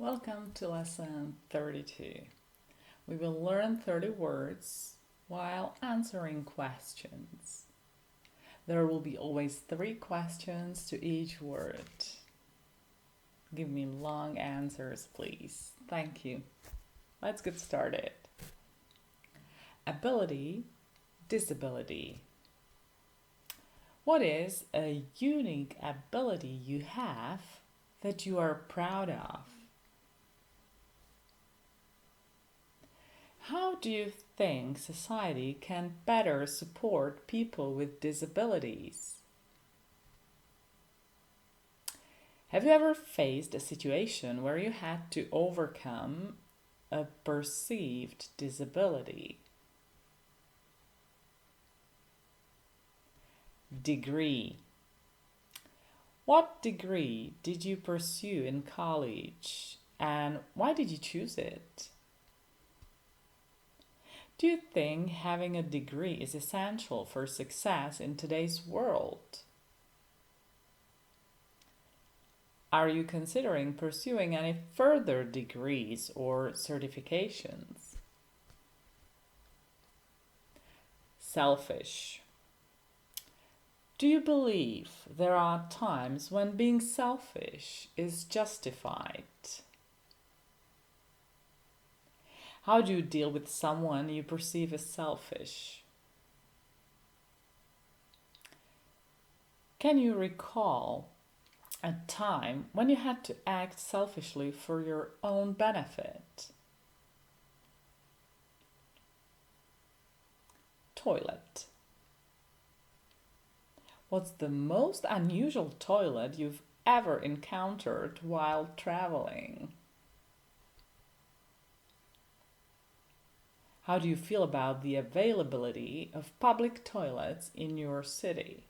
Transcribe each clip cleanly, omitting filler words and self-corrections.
Welcome to lesson 32. We will learn 30 words while answering questions. There will be always 3 questions to each word. Give me long answers, please. Thank you. Let's get started. Ability, disability. What is a unique ability you have that you are proud of? How do you think society can better support people with disabilities? Have you ever faced a situation where you had to overcome a perceived disability? Degree. What degree did you pursue in college and why did you choose it? Do you think having a degree is essential for success in today's world? Are you considering pursuing any further degrees or certifications? Selfish. Do you believe there are times when being selfish is justified? How do you deal with someone you perceive as selfish? Can you recall a time when you had to act selfishly for your own benefit? Toilet. What's the most unusual toilet you've ever encountered while traveling? How do you feel about the availability of public toilets in your city?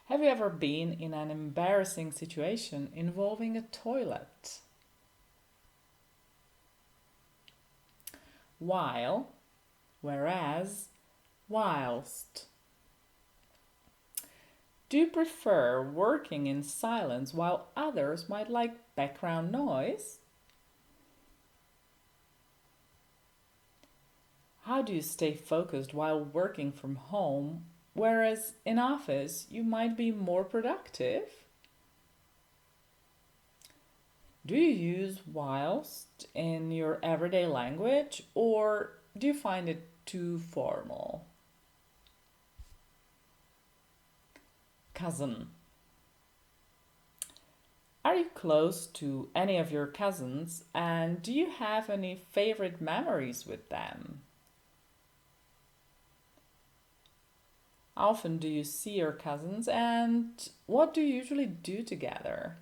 Have you ever been in an embarrassing situation involving a toilet? While, whereas, whilst. Do you prefer working in silence while others might like background noise? How do you stay focused while working from home, whereas in office you might be more productive? Do you use whilst in your everyday language, or do you find it too formal? Cousin. Are you close to any of your cousins, and do you have any favorite memories with them? How often do you see your cousins and what do you usually do together?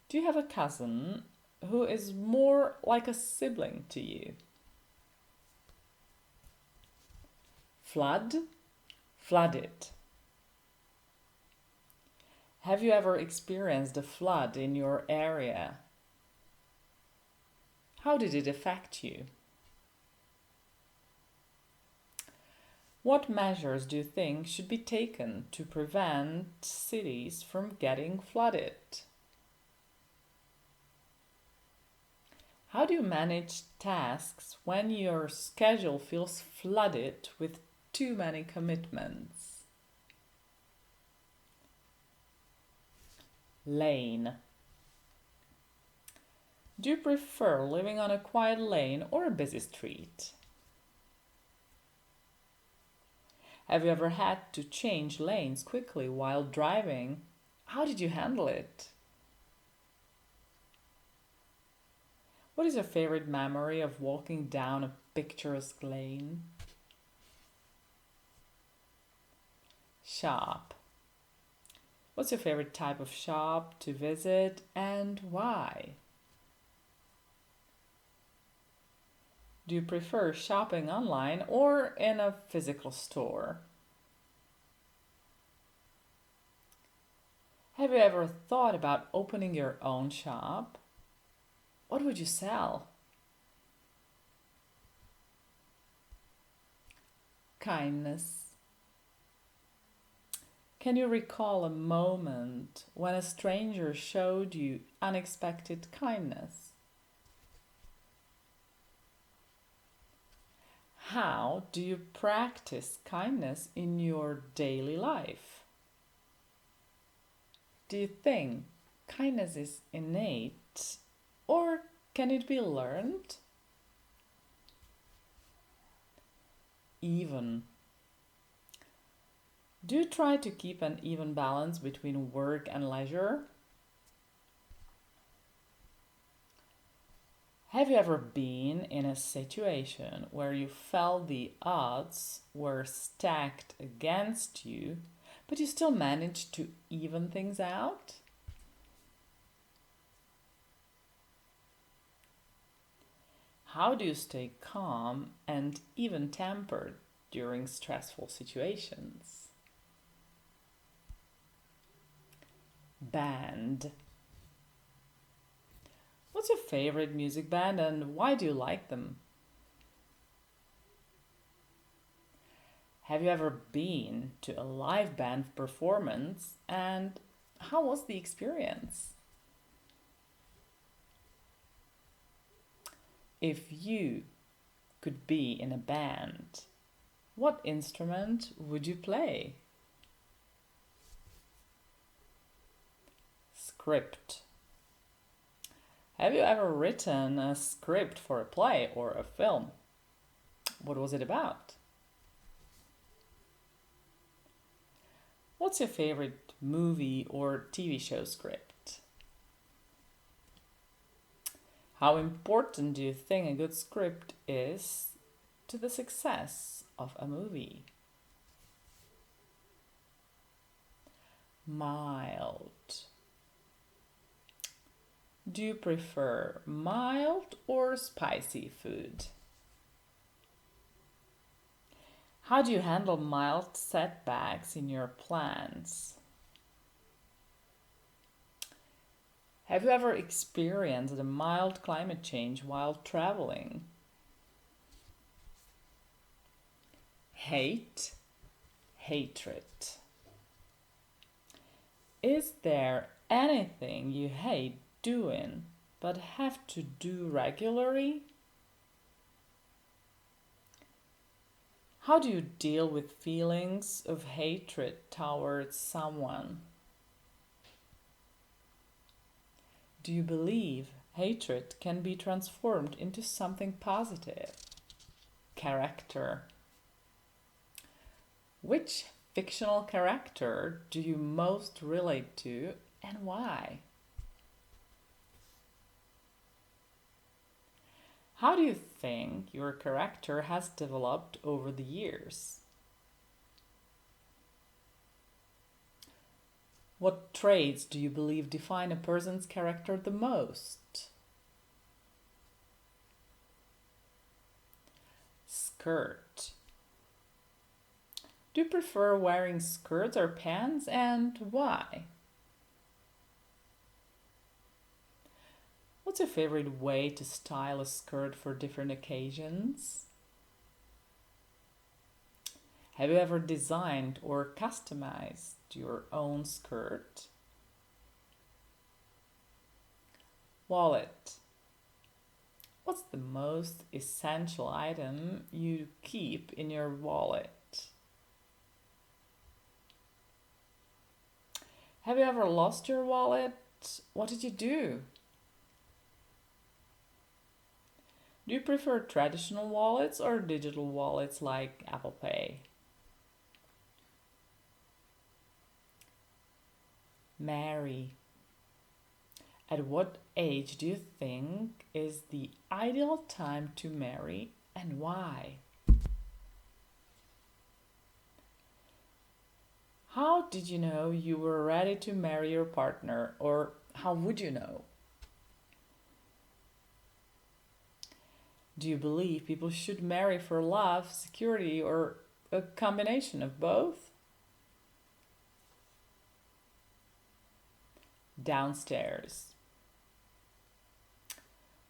Do you have a cousin who is more like a sibling to you? Flood, flooded. Have you ever experienced a flood in your area? How did it affect you? What measures do you think should be taken to prevent cities from getting flooded? How do you manage tasks when your schedule feels flooded with too many commitments? Lane. Do you prefer living on a quiet lane or a busy street? Have you ever had to change lanes quickly while driving? How did you handle it? What is your favorite memory of walking down a picturesque lane? Shop. What's your favorite type of shop to visit and why? Do you prefer shopping online or in a physical store? Have you ever thought about opening your own shop? What would you sell? Kindness. Can you recall a moment when a stranger showed you unexpected kindness? How do you practice kindness in your daily life? Do you think kindness is innate or can it be learned? Even. Do you try to keep an even balance between work and leisure? Have you ever been in a situation where you felt the odds were stacked against you, but you still managed to even things out? How do you stay calm and even-tempered during stressful situations? Band. What's your favorite music band and why do you like them? Have you ever been to a live band performance and how was the experience? If you could be in a band, what instrument would you play? Script. Have you ever written a script for a play or a film? What was it about? What's your favorite movie or TV show script? How important do you think a good script is to the success of a movie? Mild. Do you prefer mild or spicy food? How do you handle mild setbacks in your plans? Have you ever experienced a mild climate change while traveling? Hate, hatred. Is there anything you hate doing but have to do regularly? How do you deal with feelings of hatred towards someone? Do you believe hatred can be transformed into something positive? Character. Which fictional character do you most relate to and why? How do you think your character has developed over the years? What traits do you believe define a person's character the most? Skirt. Do you prefer wearing skirts or pants and why? What's your favorite way to style a skirt for different occasions? Have you ever designed or customized your own skirt? Wallet. What's the most essential item you keep in your wallet? Have you ever lost your wallet? What did you do? Do you prefer traditional wallets or digital wallets like Apple Pay? Marry. At what age do you think is the ideal time to marry and why? How did you know you were ready to marry your partner, or how would you know? Do you believe people should marry for love, security, or a combination of both? Downstairs.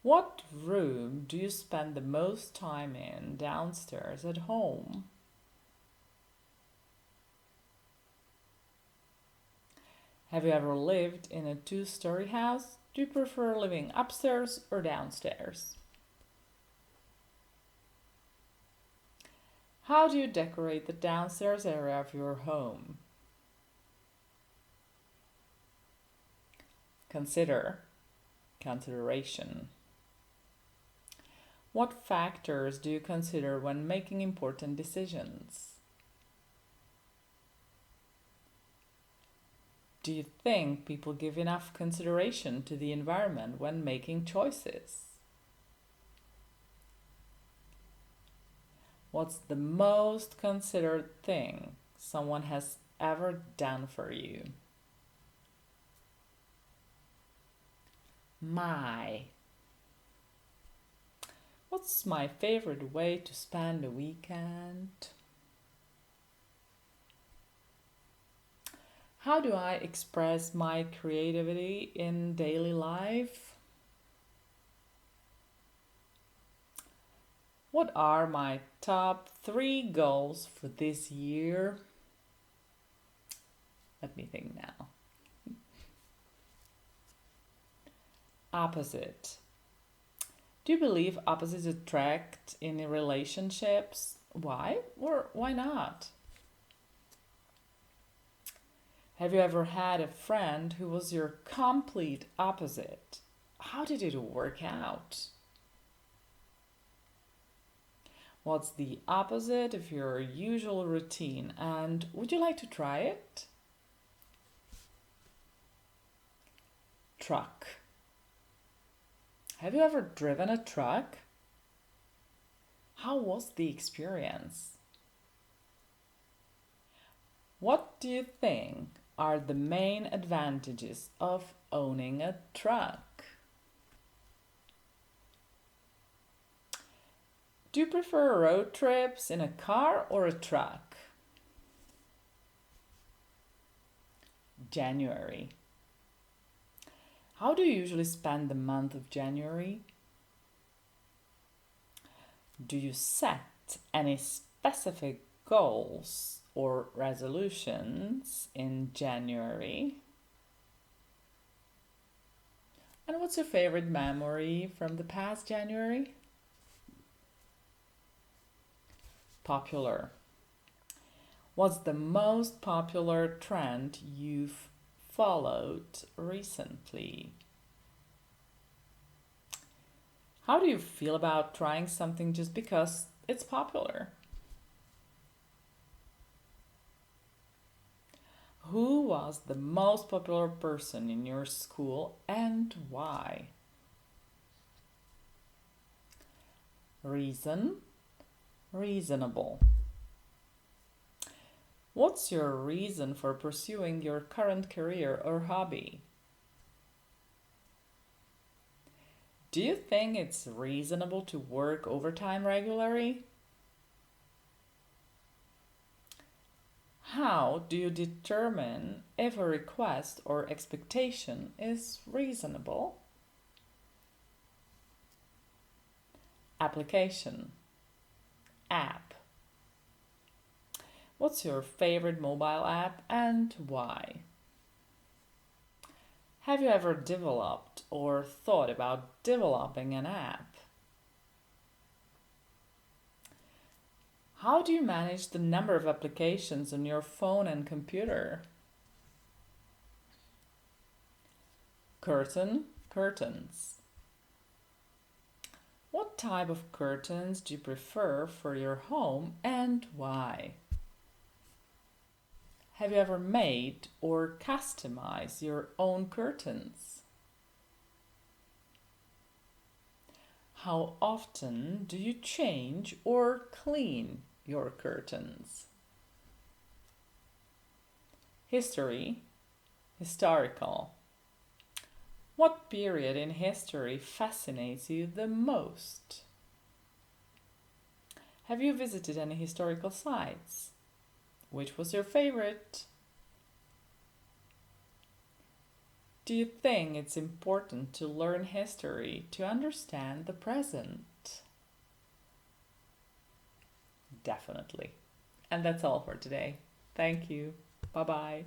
What room do you spend the most time in downstairs at home? Have you ever lived in a 2-story house? Do you prefer living upstairs or downstairs? How do you decorate the downstairs area of your home? Consider, consideration. What factors do you consider when making important decisions? Do you think people give enough consideration to the environment when making choices? What's the most considered thing someone has ever done for you? What's my favorite way to spend a weekend? How do I express my creativity in daily life? What are my top 3 goals for this year? Let me think now. Opposite. Do you believe opposites attract in relationships? Why or why not? Have you ever had a friend who was your complete opposite? How did it work out? What's the opposite of your usual routine, and would you like to try it? Truck. Have you ever driven a truck? How was the experience? What do you think are the main advantages of owning a truck? Do you prefer road trips in a car or a truck? January. How do you usually spend the month of January? Do you set any specific goals or resolutions in January? And what's your favorite memory from the past January? Popular. What's the most popular trend you've followed recently? How do you feel about trying something just because it's popular? Who was the most popular person in your school and why? Reason, reasonable. What's your reason for pursuing your current career or hobby? Do you think it's reasonable to work overtime regularly? How do you determine if a request or expectation is reasonable? Application. App. What's your favorite mobile app and why? Have you ever developed or thought about developing an app? How do you manage the number of applications on your phone and computer? Curtain, curtains. What type of curtains do you prefer for your home and why? Have you ever made or customized your own curtains? How often do you change or clean your curtains? History, historical. What period in history fascinates you the most? Have you visited any historical sites? Which was your favorite? Do you think it's important to learn history to understand the present? Definitely. And that's all for today. Thank you. Bye-bye.